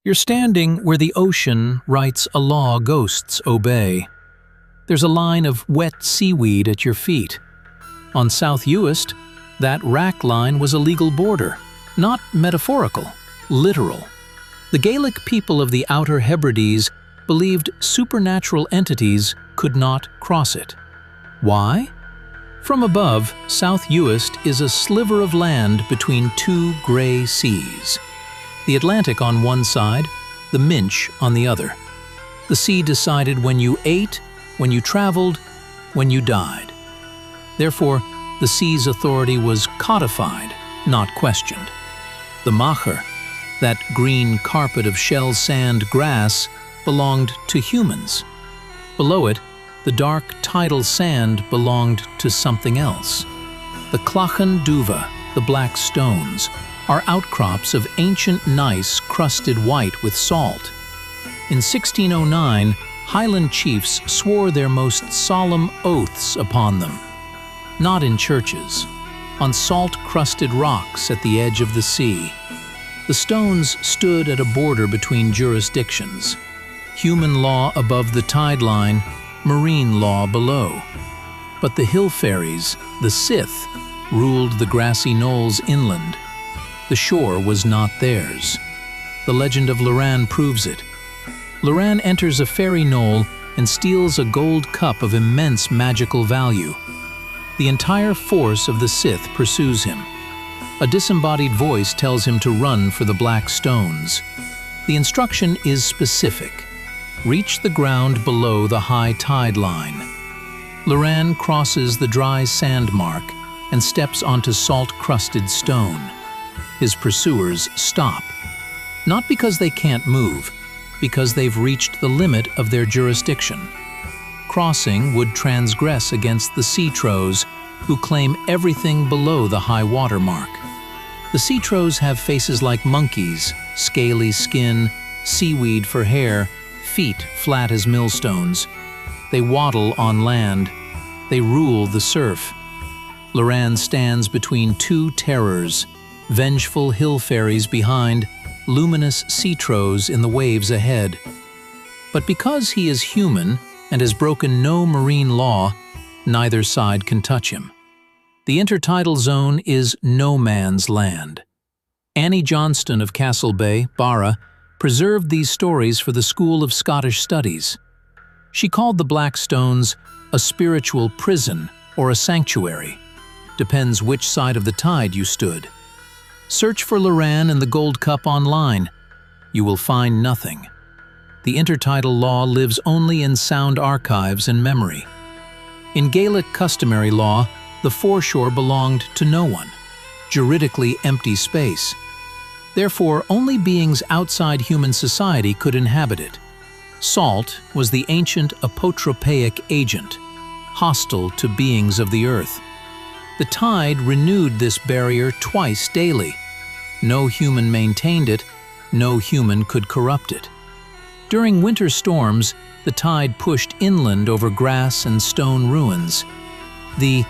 You're standing where the ocean writes a law ghosts obey. There's a line of wet seaweed at your feet. On South Uist, that rack line was a legal border, not metaphorical, literal. The Gaelic people of the Outer Hebrides believed supernatural entities could not cross it. Why? From above, South Uist is a sliver of land between two gray seas. The Atlantic on one side, the Minch on the other. The sea decided when you ate, when you traveled, when you died. Therefore, the sea's authority was codified, not questioned. The machair, that green carpet of shell sand grass, belonged to humans. Below it, the dark tidal sand belonged to something else. The Clachan Dubha, the black stones, are outcrops of ancient gneiss crusted white with salt. In 1609, Highland chiefs swore their most solemn oaths upon them. Not in churches, on salt-crusted rocks at the edge of the sea. The stones stood at a border between jurisdictions. Human law above the tide line, marine law below. But the hill fairies, the Sith, ruled the grassy knolls inland. The shore was not theirs. The legend of Luran proves it. Luran enters a fairy knoll and steals a gold cup of immense magical value. The entire force of the Sith pursues him. A disembodied voice tells him to run for the black stones. The instruction is specific. Reach the ground below the high tide line. Luran crosses the dry sand mark and steps onto salt-crusted stone. His pursuers stop. Not because they can't move, because they've reached the limit of their jurisdiction. Crossing would transgress against the Sea-trows, who claim everything below the high water mark. The Sea-trows have faces like monkeys, scaly skin, seaweed for hair, feet flat as millstones. They waddle on land. They rule the surf. Luran stands between two terrors, vengeful hill fairies behind, luminous Sea-trows in the waves ahead. But because he is human and has broken no marine law, neither side can touch him. The Intertidal Zone is no man's land. Annie Johnston of Castle Bay, Barra, preserved these stories for the School of Scottish Studies. She called the black stones a spiritual prison or a sanctuary. Depends which side of the tide you stood. Search for Luran and the Gold Cup online. You will find nothing. The intertidal law lives only in sound archives and memory. In Gaelic customary law, the foreshore belonged to no one, juridically empty space. Therefore, only beings outside human society could inhabit it. Salt was the ancient apotropaic agent, hostile to beings of the earth. The tide renewed this barrier twice daily. No human maintained it, no human could corrupt it. During winter storms, the tide pushed inland over grass and stone ruins. The